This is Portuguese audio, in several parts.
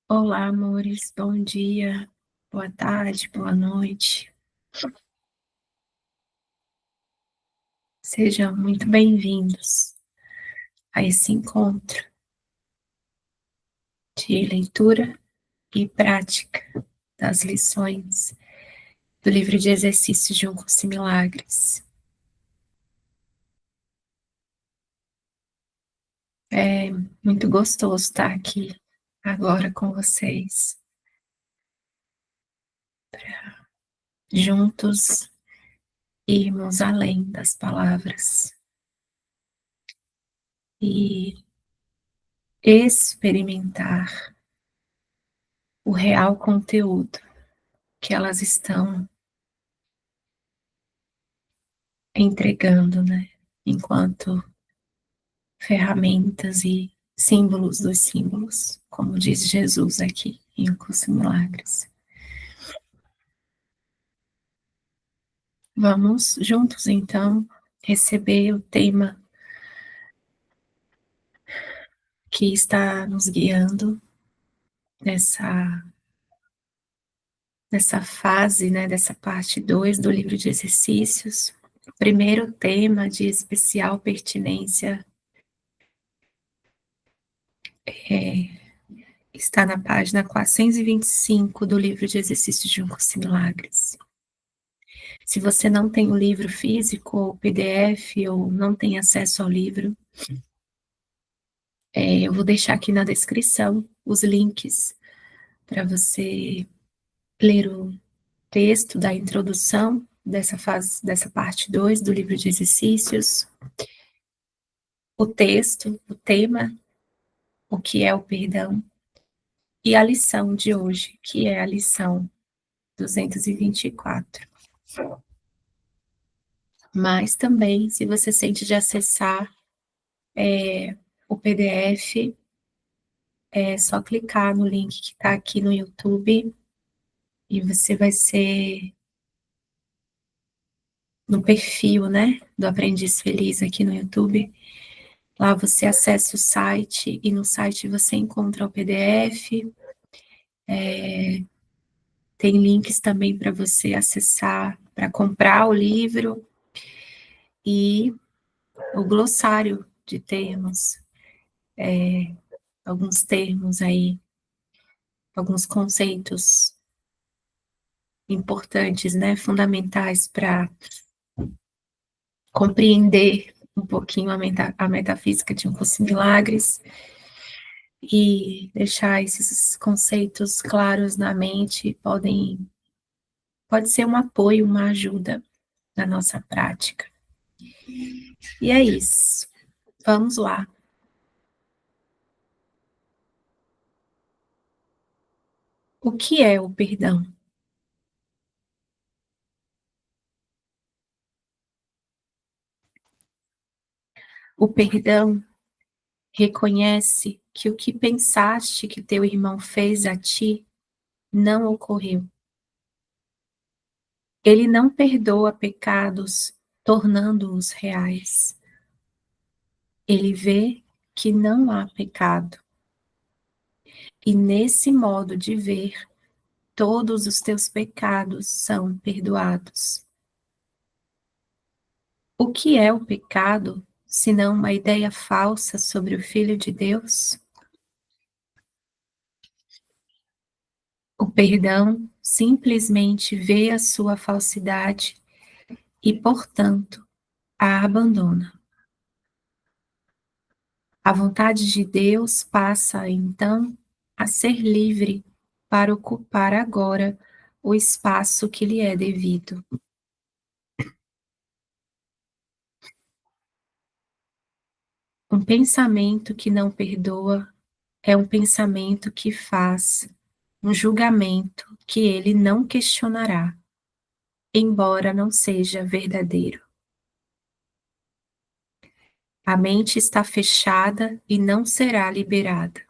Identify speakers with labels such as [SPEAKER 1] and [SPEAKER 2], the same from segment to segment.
[SPEAKER 1] Olá, amores, bom dia, boa tarde, boa noite. Sejam muito bem-vindos a esse encontro de leitura e prática das lições do livro de exercícios de Um Curso em Milagres. É muito gostoso estar aqui agora com vocês, juntos irmos além das palavras e experimentar o real conteúdo que elas estão entregando, né? Enquanto ferramentas e símbolos dos símbolos, como diz Jesus aqui em O Curso em Milagres. Vamos juntos, então, receber o tema que está nos guiando nessa fase, né, dessa parte 2 do livro de exercícios. O primeiro tema de especial pertinência está na página 425 do livro de exercícios de Um Curso em Milagres. Se você não tem o livro físico ou PDF ou não tem acesso ao livro, eu vou deixar aqui na descrição os links para você ler o texto da introdução dessa parte 2 do livro de exercícios, o texto, o tema, o que é o perdão, e a lição de hoje, que é a lição 224. Mas também, se você sente de acessar o PDF, é só clicar no link que está aqui no YouTube e você vai ser no perfil, né, do Aprendiz Feliz aqui no YouTube. Lá você acessa o site e no site você encontra o PDF. Tem links também para você acessar, para comprar o livro e o glossário de termos, alguns termos aí, alguns conceitos importantes, né, fundamentais para compreender um pouquinho a metafísica de Um Curso em Milagres e deixar esses conceitos claros na mente pode ser um apoio, uma ajuda na nossa prática. E é isso. Vamos lá. O que é o perdão? O perdão reconhece que o que pensaste que teu irmão fez a ti não ocorreu. Ele não perdoa pecados, tornando-os reais. Ele vê que não há pecado. E nesse modo de ver, todos os teus pecados são perdoados. O que é o pecado, senão uma ideia falsa sobre o Filho de Deus? O perdão simplesmente vê a sua falsidade e, portanto, a abandona. A vontade de Deus passa, então, a ser livre para ocupar agora o espaço que lhe é devido. Um pensamento que não perdoa é um pensamento que faz um julgamento que ele não questionará, embora não seja verdadeiro. A mente está fechada e não será liberada.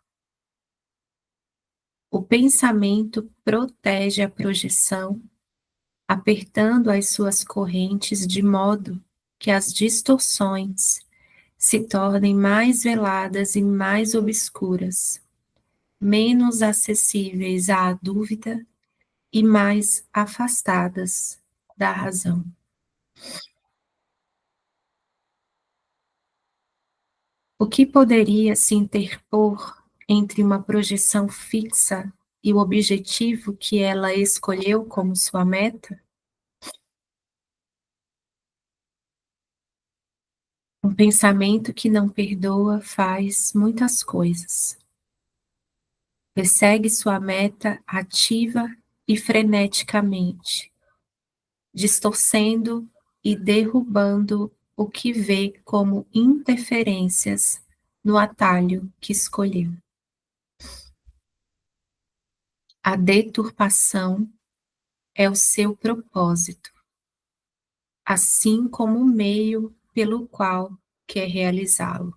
[SPEAKER 1] O pensamento protege a projeção, apertando as suas correntes de modo que as distorções se tornem mais veladas e mais obscuras, menos acessíveis à dúvida e mais afastadas da razão. O que poderia se interpor entre uma projeção fixa e o objetivo que ela escolheu como sua meta? Um pensamento que não perdoa faz muitas coisas. Persegue sua meta ativa e freneticamente, distorcendo e derrubando o que vê como interferências no atalho que escolheu. A deturpação é o seu propósito, assim como o meio pelo qual quer realizá-lo.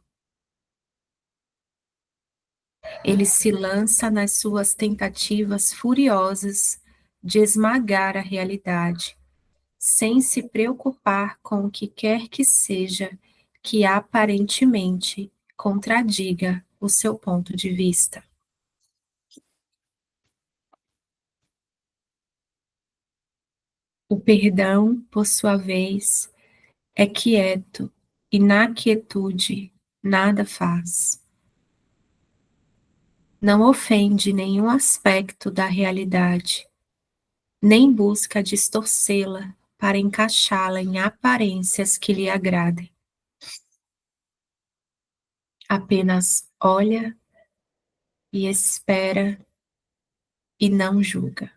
[SPEAKER 1] Ele se lança nas suas tentativas furiosas de esmagar a realidade, sem se preocupar com o que quer que seja que aparentemente contradiga o seu ponto de vista. O perdão, por sua vez, é quieto e na quietude nada faz. Não ofende nenhum aspecto da realidade, nem busca distorcê-la para encaixá-la em aparências que lhe agradem. Apenas olha e espera e não julga.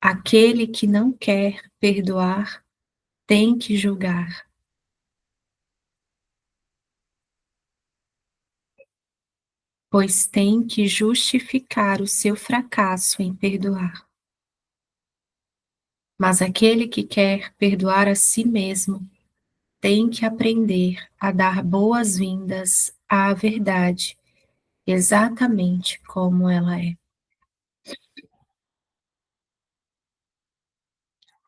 [SPEAKER 1] Aquele que não quer perdoar tem que julgar, pois tem que justificar o seu fracasso em perdoar. Mas aquele que quer perdoar a si mesmo tem que aprender a dar boas-vindas à verdade, exatamente como ela é.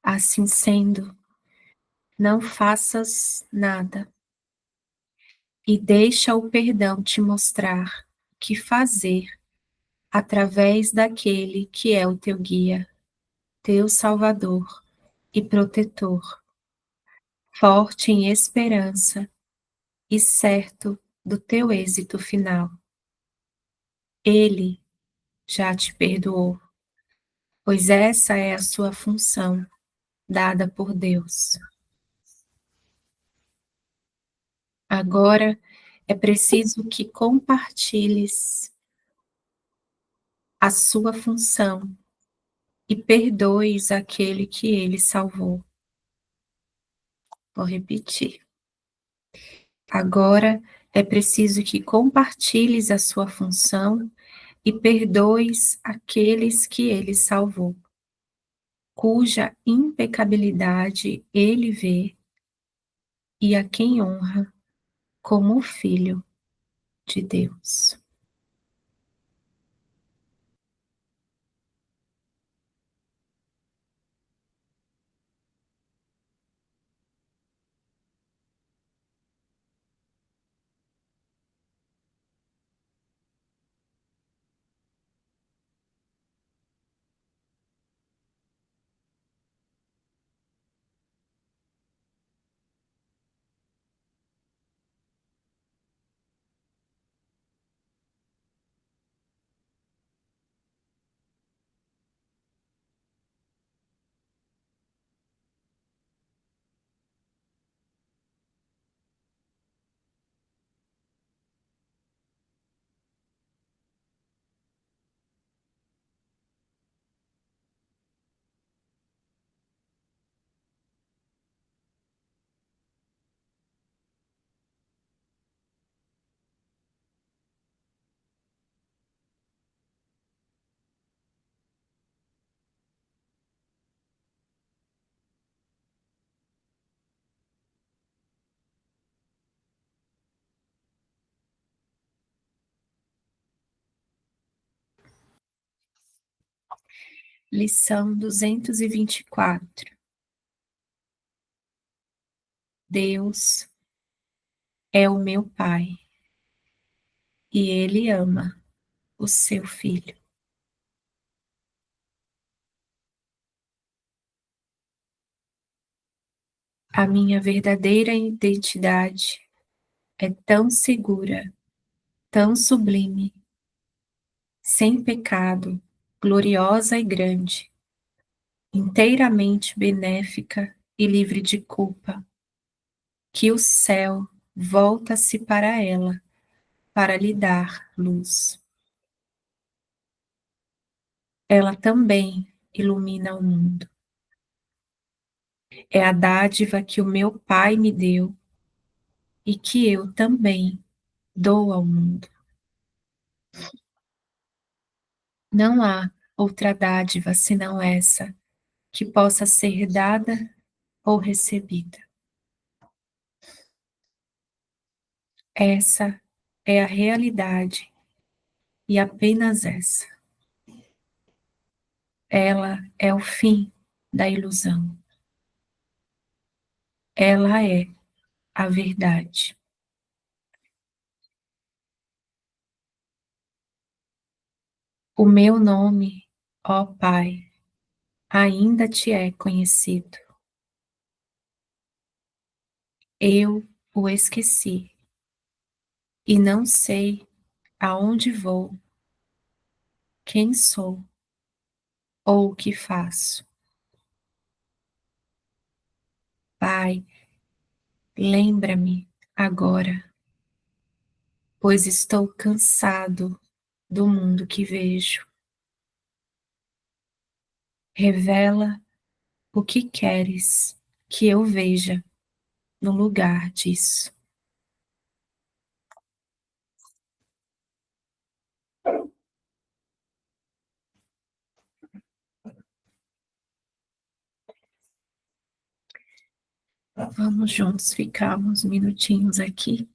[SPEAKER 1] Assim sendo, não faças nada e deixa o perdão te mostrar o que fazer através daquele que é o teu guia, teu salvador e protetor, forte em esperança e certo do teu êxito final. Ele já te perdoou, pois essa é a sua função dada por Deus. Agora é preciso que compartilhes a sua função e perdoes aquele que ele salvou. Vou repetir. Agora é preciso que compartilhes a sua função e perdoes aqueles que ele salvou, cuja impecabilidade ele vê e a quem honra como filho de Deus. Lição 224. Deus é o meu Pai. e Ele ama o seu filho. A minha verdadeira identidade é tão segura, tão sublime, sem pecado, gloriosa e grande, inteiramente benéfica e livre de culpa, que o céu volta-se para ela para lhe dar luz. Ela também ilumina o mundo. É a dádiva que o meu Pai me deu e que eu também dou ao mundo. Não há outra dádiva senão essa que possa ser dada ou recebida. Essa é a realidade e apenas essa. Ela é o fim da ilusão. Ela é a verdade. O meu nome, ó Pai, ainda te é conhecido. Eu o esqueci e não sei aonde vou, quem sou ou o que faço. Pai, lembra-me agora, pois estou cansado do mundo que vejo. Revela o que queres que eu veja no lugar disso. Vamos juntos ficar uns minutinhos aqui,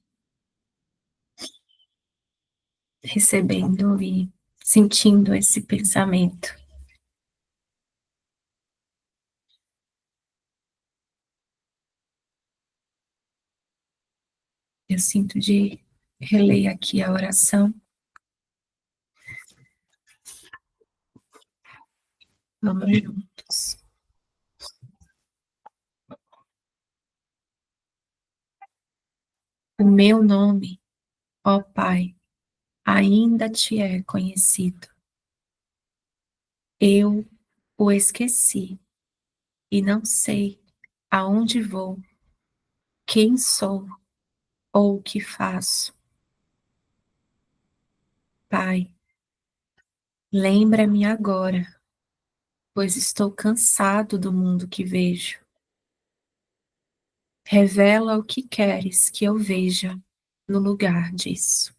[SPEAKER 1] recebendo e sentindo esse pensamento. Eu sinto de reler aqui a oração. Vamos juntos. O meu nome, ó Pai, ainda te é conhecido. Eu o esqueci e não sei aonde vou, quem sou ou o que faço. Pai, lembra-me agora, pois estou cansado do mundo que vejo. Revela o que queres que eu veja no lugar disso.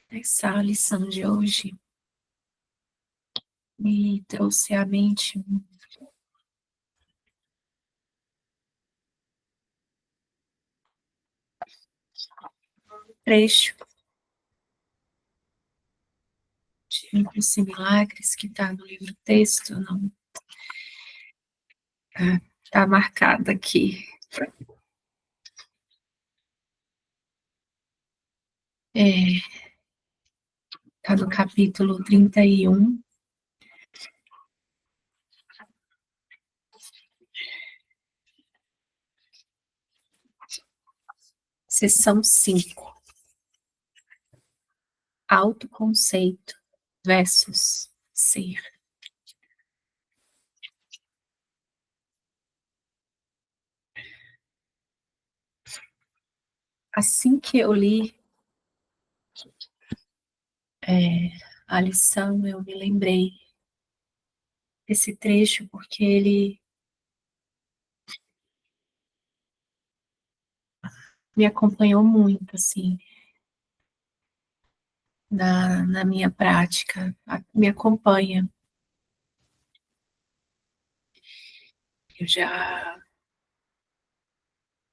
[SPEAKER 1] Essa lição de hoje me trouxe à mente um trecho de Vínculos e Milagres, que está no livro texto, não está marcado aqui. Está no capítulo 31, seção 5, autoconceito versus ser. Assim que eu li a lição, eu me lembrei desse trecho, porque ele me acompanhou muito, assim, na minha prática, me acompanha. Eu já,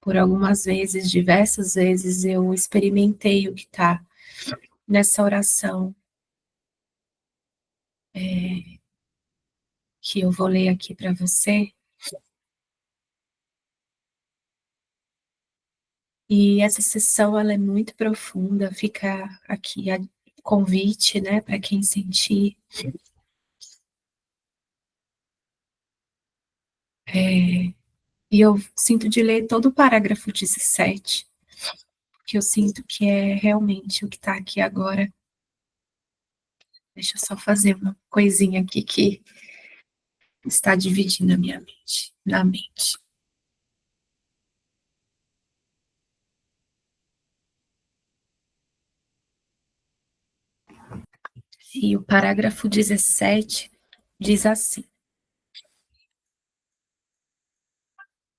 [SPEAKER 1] por algumas vezes, diversas vezes, eu experimentei o que está nessa oração, que eu vou ler aqui para você. E essa sessão, ela é muito profunda, fica aqui a convite, né, para quem sentir. E eu sinto de ler todo o parágrafo 17, que eu sinto que é realmente o que está aqui agora. Deixa eu só fazer uma coisinha aqui que está dividindo a minha mente, na mente. E o parágrafo 17 diz assim: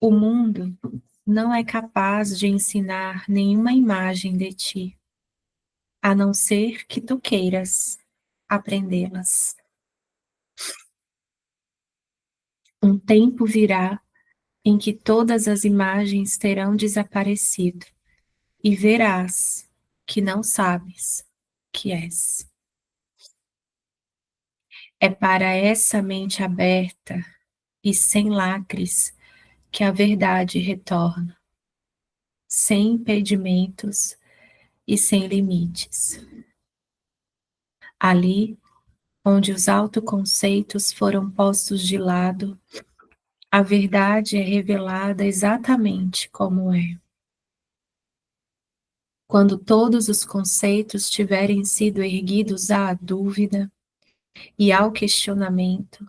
[SPEAKER 1] o mundo não é capaz de ensinar nenhuma imagem de ti, a não ser que tu queiras aprendê-las. Um tempo virá em que todas as imagens terão desaparecido e verás que não sabes que és. É para essa mente aberta e sem lacres que a verdade retorna, sem impedimentos e sem limites. Ali, onde os autoconceitos foram postos de lado, a verdade é revelada exatamente como é. Quando todos os conceitos tiverem sido erguidos à dúvida e ao questionamento,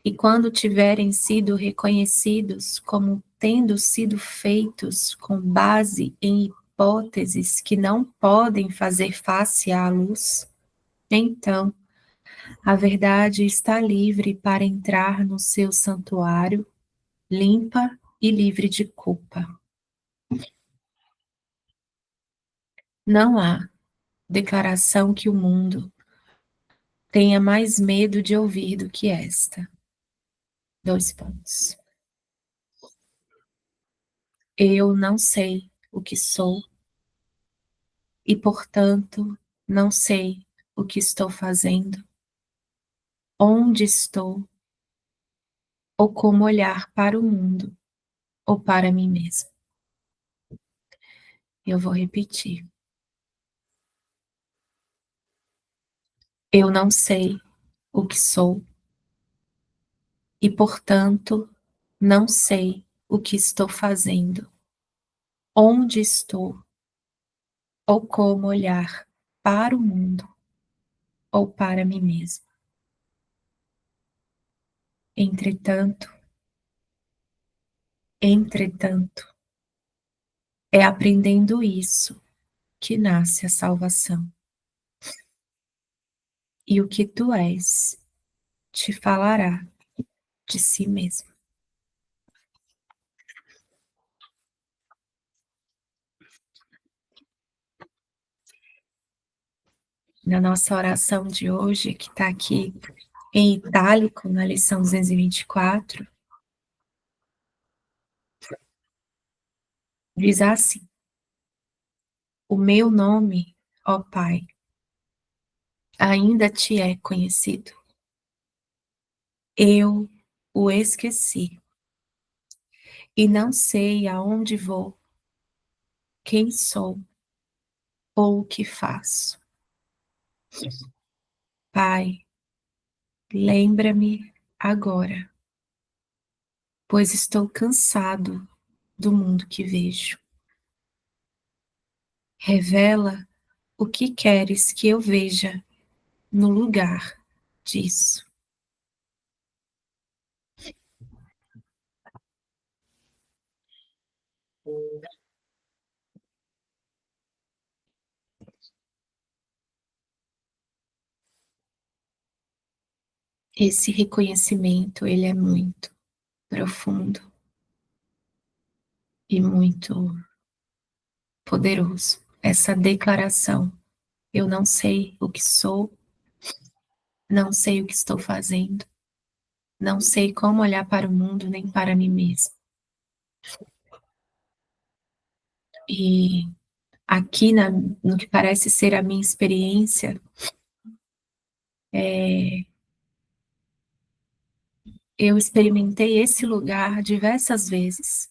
[SPEAKER 1] e quando tiverem sido reconhecidos como tendo sido feitos com base em hipóteses que não podem fazer face à luz, então a verdade está livre para entrar no seu santuário, limpa e livre de culpa. Não há declaração que o mundo tenha mais medo de ouvir do que esta. Dois pontos. Eu não sei o que sou e, portanto, não sei o que estou fazendo, onde estou ou como olhar para o mundo ou para mim mesmo. Eu vou repetir. Eu não sei o que sou e, portanto, não sei o que estou fazendo, onde estou ou como olhar para o mundo ou para mim mesmo. Entretanto, entretanto, é aprendendo isso que nasce a salvação. E o que tu és te falará de si mesmo. Na nossa oração de hoje, que está aqui em itálico, na lição 224, diz assim: o meu nome, ó Pai, ainda te é conhecido. Eu o esqueci e não sei aonde vou, quem sou ou o que faço. Pai, lembra-me agora, pois estou cansado do mundo que vejo. Revela o que queres que eu veja no lugar disso. Esse reconhecimento, ele é muito profundo e muito poderoso. Essa declaração, eu não sei o que sou, não sei o que estou fazendo, não sei como olhar para o mundo nem para mim mesmo. E aqui no que parece ser a minha experiência, eu experimentei esse lugar diversas vezes.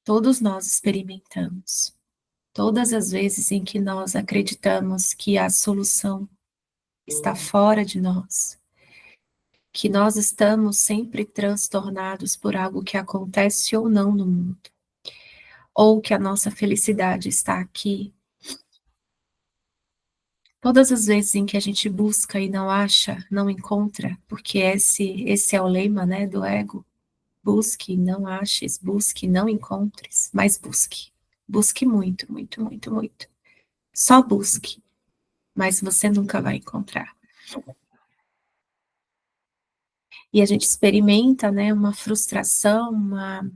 [SPEAKER 1] Todos nós experimentamos. Todas as vezes em que nós acreditamos que a solução está fora de nós, que nós estamos sempre transtornados por algo que acontece ou não no mundo, ou que a nossa felicidade está aqui. Todas as vezes em que a gente busca e não acha, não encontra, porque esse é o lema, né, do ego. Busque, não aches, busque, não encontres, mas busque. Busque muito, muito, muito, muito. Só busque, mas você nunca vai encontrar. E a gente experimenta, né, uma frustração, uma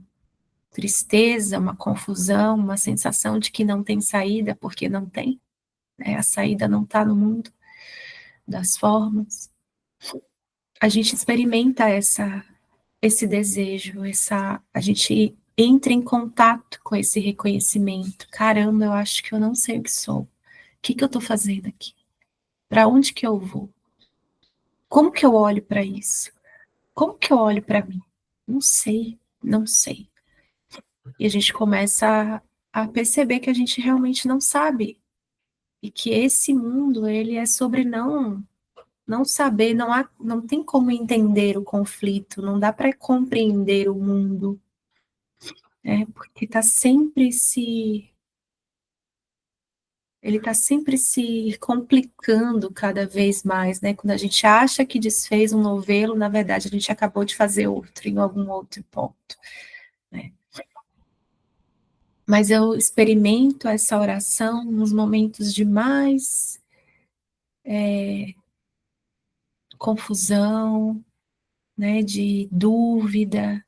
[SPEAKER 1] tristeza, uma confusão, uma sensação de que não tem saída, porque não tem, né, a saída não está no mundo das formas. A gente experimenta esse desejo, a gente entra em contato com esse reconhecimento. Caramba, eu acho que eu não sei o que sou. O que eu estou fazendo aqui? Para onde que eu vou? Como que eu olho para isso? Como que eu olho para mim? Não sei, não sei. E a gente começa a perceber que a gente realmente não sabe. E que esse mundo, ele é sobre não saber, não tem como entender o conflito, não dá para compreender o mundo, né? Porque ele está sempre se complicando cada vez mais, né? Quando a gente acha que desfez um novelo, na verdade a gente acabou de fazer outro em algum outro ponto, né? Mas eu experimento essa oração nos momentos de mais confusão, né, de dúvida,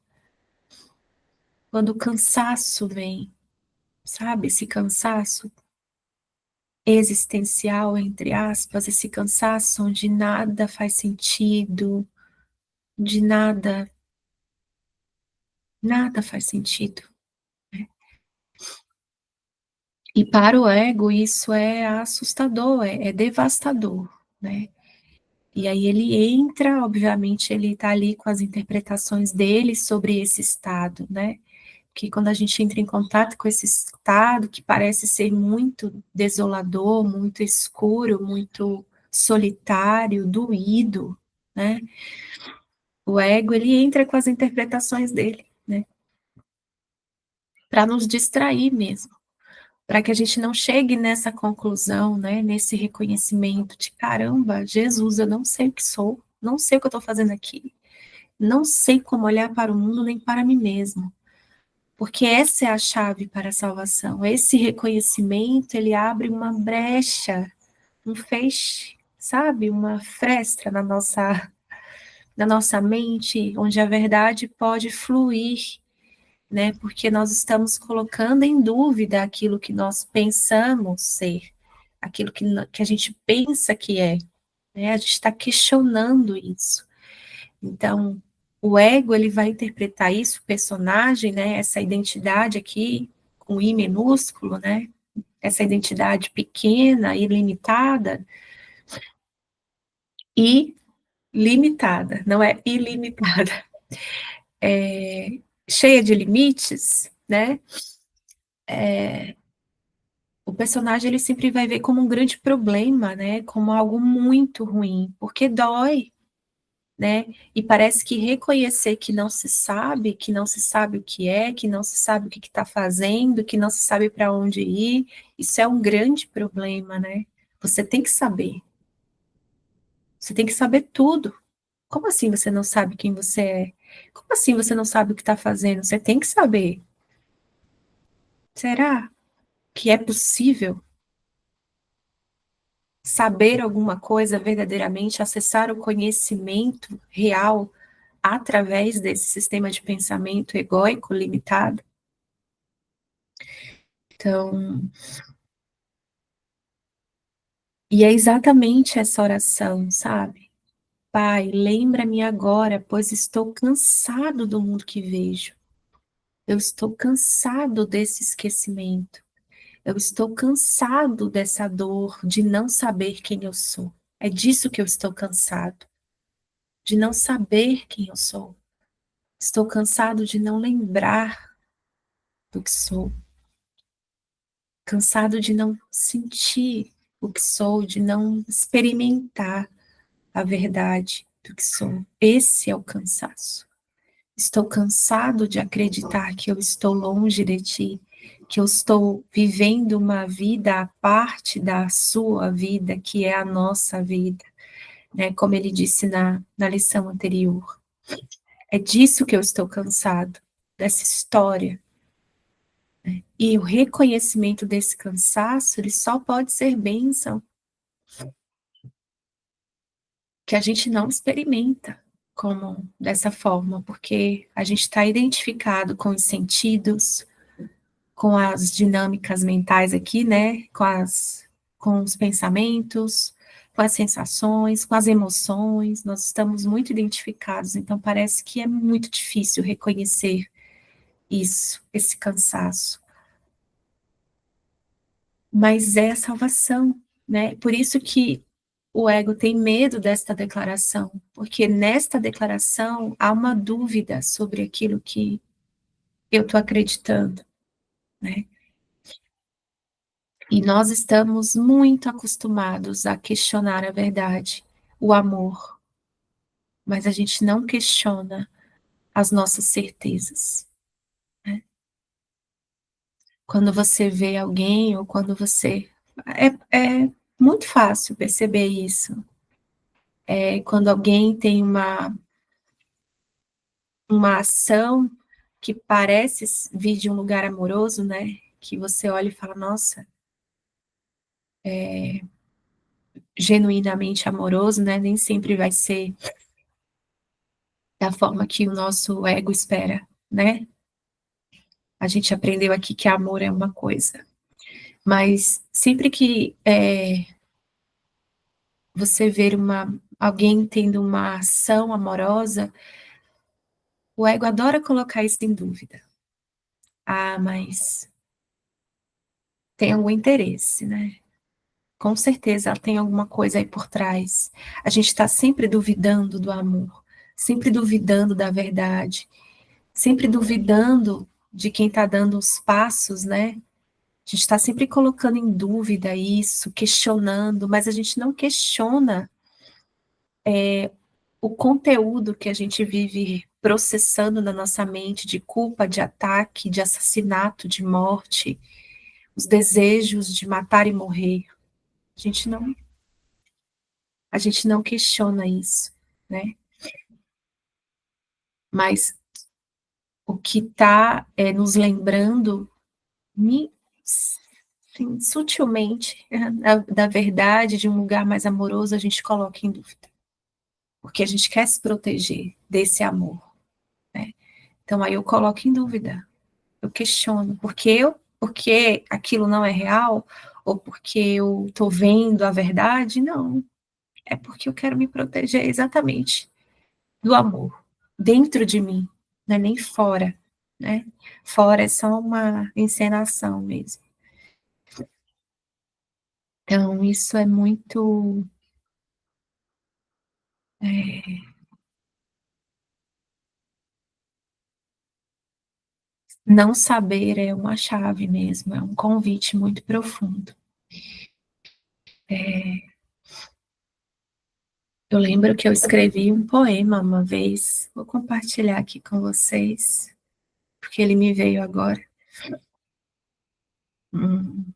[SPEAKER 1] quando o cansaço vem, sabe? Esse cansaço existencial, entre aspas, esse cansaço onde nada faz sentido, de nada faz sentido. E para o ego isso é assustador, é devastador, né? E aí ele entra, obviamente ele está ali com as interpretações dele sobre esse estado, né? Que quando a gente entra em contato com esse estado que parece ser muito desolador, muito escuro, muito solitário, doído, né? O ego, ele entra com as interpretações dele, né? Para nos distrair mesmo, para que a gente não chegue nessa conclusão, né? Nesse reconhecimento de caramba, Jesus, eu não sei o que sou, não sei o que eu estou fazendo aqui, não sei como olhar para o mundo nem para mim mesmo. Porque essa é a chave para a salvação. Esse reconhecimento, ele abre uma brecha, um feixe, sabe? Uma fresta na nossa mente, onde a verdade pode fluir, né? Porque nós estamos colocando em dúvida aquilo que nós pensamos ser, aquilo que a gente pensa que é, né? A gente está questionando isso. Então, o ego, ele vai interpretar isso, o personagem, né? Essa identidade aqui, com I minúsculo, né? Essa identidade pequena, ilimitada, e limitada, não é ilimitada, cheia de limites, né? O personagem ele sempre vai ver como um grande problema, né? Como algo muito ruim, porque dói, né? E parece que reconhecer que não se sabe o que é, que não se sabe o que está fazendo, que não se sabe para onde ir, isso é um grande problema, né? Você tem que saber. Você tem que saber tudo. Como assim você não sabe quem você é? Como assim você não sabe o que está fazendo? Você tem que saber. Será que é possível saber alguma coisa verdadeiramente, acessar o conhecimento real através desse sistema de pensamento egóico limitado? Então, e é exatamente essa oração, sabe? Pai, lembra-me agora, pois estou cansado do mundo que vejo. Eu estou cansado desse esquecimento. Eu estou cansado dessa dor de não saber quem eu sou. É disso que eu estou cansado, de não saber quem eu sou. Estou cansado de não lembrar do que sou. Cansado de não sentir o que sou, de não experimentar a verdade do que sou. Esse é o cansaço. Estou cansado de acreditar que eu estou longe de ti, que eu estou vivendo uma vida à parte da sua vida, que é a nossa vida, né? Como ele disse na lição anterior. É disso que eu estou cansado, dessa história. E o reconhecimento desse cansaço, ele só pode ser bênção, que a gente não experimenta como dessa forma, porque a gente está identificado com os sentidos, com as dinâmicas mentais aqui, né? Com os pensamentos, com as sensações, com as emoções, nós estamos muito identificados, então parece que é muito difícil reconhecer isso, esse cansaço. Mas é a salvação, né? Por isso que o ego tem medo desta declaração, porque nesta declaração há uma dúvida sobre aquilo que eu estou acreditando, né? E nós estamos muito acostumados a questionar a verdade, o amor, mas a gente não questiona as nossas certezas, né? Quando você vê alguém ou quando você... É muito fácil perceber isso. Quando alguém tem uma ação que parece vir de um lugar amoroso, né? Que você olha e fala, nossa, genuinamente amoroso, né? Nem sempre vai ser da forma que o nosso ego espera, né? A gente aprendeu aqui que amor é uma coisa, mas sempre que você ver alguém tendo uma ação amorosa, o ego adora colocar isso em dúvida. Ah, mas tem algum interesse, né? Com certeza ela tem alguma coisa aí por trás. A gente está sempre duvidando do amor, sempre duvidando da verdade, sempre duvidando de quem está dando os passos, né? A gente está sempre colocando em dúvida isso, questionando, mas a gente não questiona o conteúdo que a gente vive processando na nossa mente de culpa, de ataque, de assassinato, de morte, os desejos de matar e morrer. A gente não, a gente não questiona isso, né? Mas o que está nos lembrando, sim, sutilmente, da verdade, de um lugar mais amoroso, a gente coloca em dúvida. Porque a gente quer se proteger desse amor, né? Então aí eu coloco em dúvida, eu questiono, porque aquilo não é real, ou porque eu estou vendo a verdade, não. É porque eu quero me proteger exatamente do amor, dentro de mim, não é nem fora, né? Fora é só uma encenação mesmo. Então, isso é muito. É, não saber é uma chave mesmo, é um convite muito profundo. Eu lembro que eu escrevi um poema uma vez, vou compartilhar aqui com vocês, porque ele me veio agora. Hum,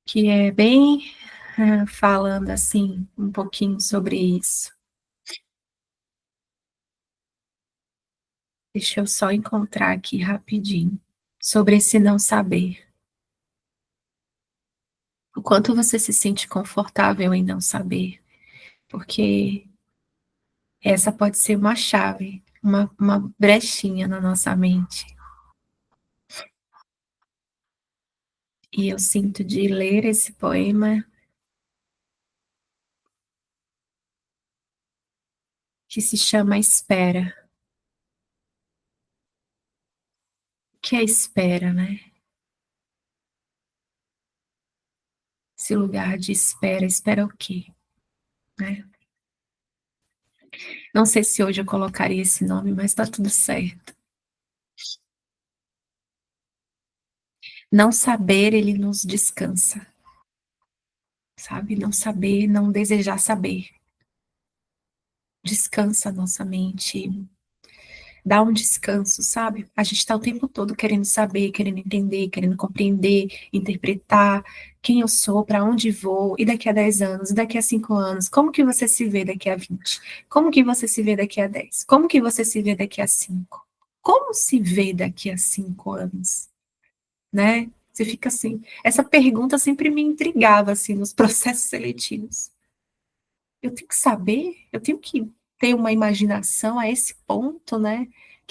[SPEAKER 1] que é bem falando assim, um pouquinho sobre isso. Deixa eu só encontrar aqui rapidinho. Sobre esse não saber. O quanto você se sente confortável em não saber. Porque essa pode ser uma chave, uma brechinha na nossa mente. E eu sinto de ler esse poema que se chama Espera. O que é espera, né? Esse lugar de espera, espera o quê? Né? Não sei se hoje eu colocaria esse nome, mas tá tudo certo. Não saber, ele nos descansa, sabe? Não saber, não desejar saber. Descansa a nossa mente, dá um descanso, sabe? A gente está o tempo todo querendo saber, querendo entender, querendo compreender, interpretar quem eu sou, para onde vou, e daqui a 10 anos, e daqui a 5 anos, como que você se vê daqui a 20? Como que você se vê daqui a 10? Como que você se vê daqui a 5? Como se vê daqui a 5 anos? Né? Você fica assim, essa pergunta sempre me intrigava, assim, nos processos seletivos. Eu tenho que saber, eu tenho que ter uma imaginação a esse ponto, né? O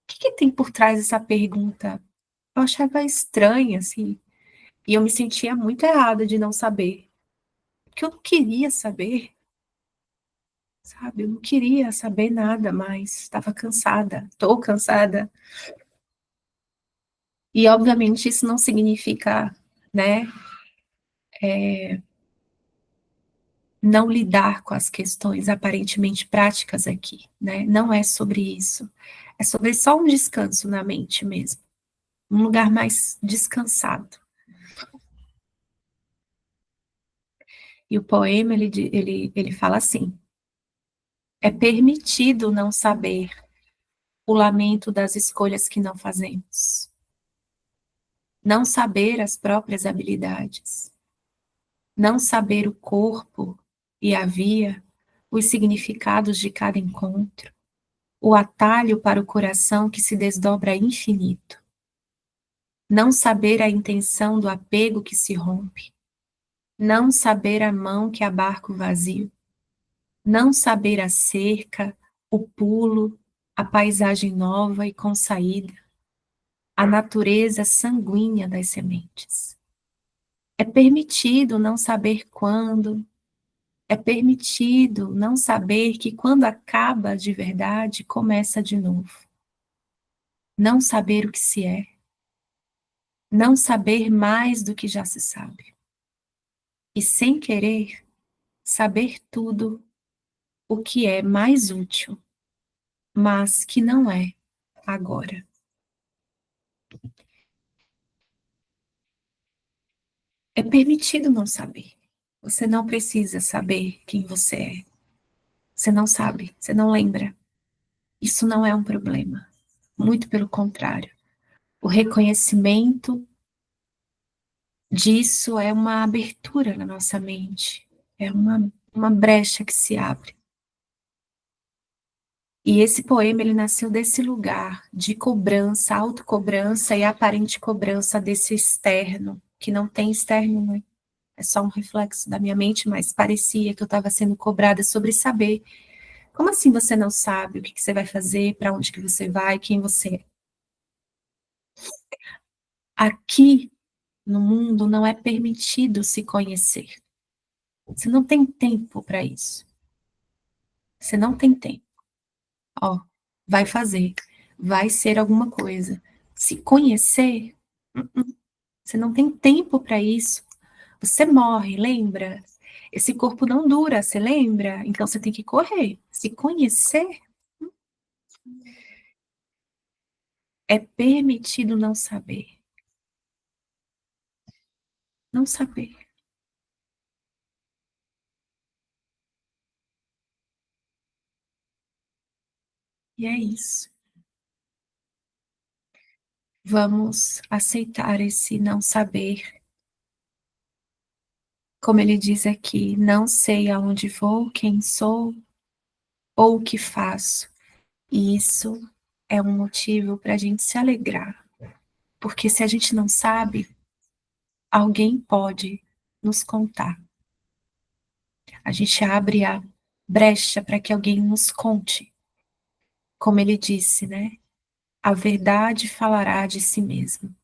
[SPEAKER 1] que tem por trás dessa pergunta? Eu achava estranha, assim, e eu me sentia muito errada de não saber, porque eu não queria saber, sabe? Eu não queria saber nada mais, estava cansada, estou cansada. E, obviamente, isso não significa, né, não lidar com as questões aparentemente práticas aqui, né? Não é sobre isso. É sobre só um descanso na mente mesmo. Um lugar mais descansado. E o poema, ele fala assim: é permitido não saber o lamento das escolhas que não fazemos. Não saber as próprias habilidades. Não saber o corpo e a via, os significados de cada encontro. O atalho para o coração que se desdobra infinito. Não saber a intenção do apego que se rompe. Não saber a mão que abarca o vazio. Não saber a cerca, o pulo, a paisagem nova e com saída, a natureza sanguínea das sementes. É permitido não saber quando, é permitido não saber que quando acaba de verdade, começa de novo. Não saber o que se é, não saber mais do que já se sabe. E sem querer, saber tudo o que é mais útil, mas que não é agora. É permitido não saber. Você não precisa saber quem você é. Você não sabe, você não lembra. Isso não é um problema. Muito pelo contrário. O reconhecimento disso é uma abertura na nossa mente. É uma brecha que se abre. E esse poema, ele nasceu desse lugar de cobrança, autocobrança e aparente cobrança desse externo, que não tem externo, né? É só um reflexo da minha mente, mas parecia que eu estava sendo cobrada sobre saber. Como assim você não sabe o que você vai fazer, para onde que você vai, quem você é? Aqui No mundo não é permitido se conhecer. Você não tem tempo para isso. Você não tem tempo. Ó, vai fazer, vai ser alguma coisa. Se conhecer, você não tem tempo para isso. Você morre, lembra? Esse corpo não dura, você lembra? Então você tem que correr. Se conhecer, é permitido não saber. Não saber. E é isso. Vamos aceitar esse não saber. Como ele diz aqui, não sei aonde vou, quem sou ou o que faço. E isso é um motivo para a gente se alegrar. Porque se a gente não sabe, alguém pode nos contar. A gente abre a brecha para que alguém nos conte. Como ele disse, né? A verdade falará de si mesma.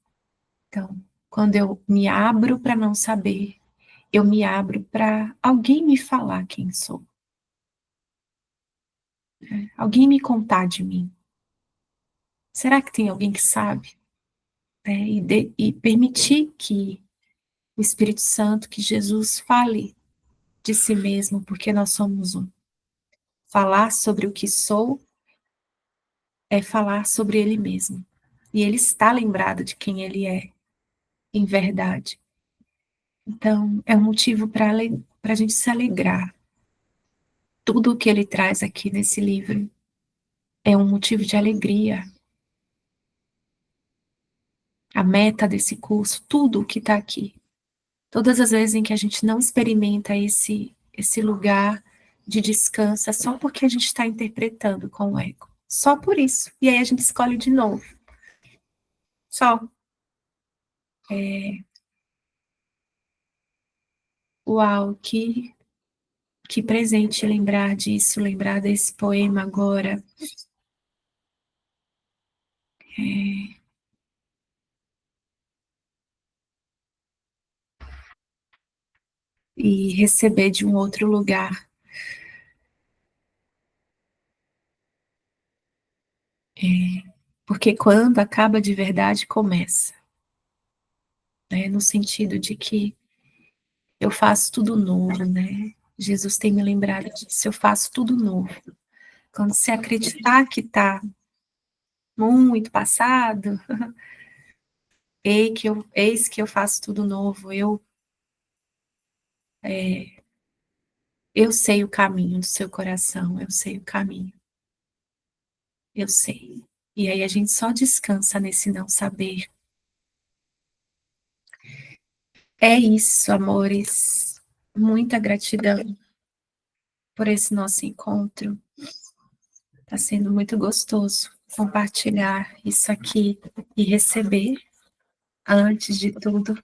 [SPEAKER 1] Então, quando eu me abro para não saber, eu me abro para alguém me falar quem sou. Alguém me contar de mim. Será que tem alguém que sabe? E permitir que o Espírito Santo, que Jesus fale de si mesmo, porque nós somos um. Falar sobre o que sou é falar sobre ele mesmo. E ele está lembrado de quem ele é, em verdade. Então, é um motivo para a gente se alegrar. Tudo o que ele traz aqui nesse livro é um motivo de alegria. A meta desse curso, tudo o que está aqui. Todas as vezes em que a gente não experimenta esse lugar de descanso, é só porque a gente está interpretando com o ego. Só por isso. E aí a gente escolhe de novo. Só. Uau, que presente lembrar disso, lembrar desse poema agora. E receber de um outro lugar. Porque quando acaba de verdade, começa. Né? No sentido de que eu faço tudo novo, né? Jesus tem me lembrado disso, eu faço tudo novo. Quando você acreditar que está muito passado, eis que eu faço tudo novo, eu sei o caminho do seu coração, eu sei o caminho, eu sei. E aí a gente só descansa nesse não saber. É isso, amores. Muita gratidão por esse nosso encontro. Está sendo muito gostoso compartilhar isso aqui e receber, antes de tudo,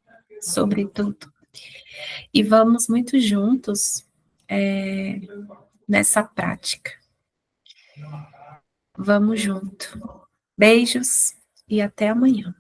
[SPEAKER 1] sobre tudo. E vamos muito juntos nessa prática. Vamos junto. Beijos e até amanhã.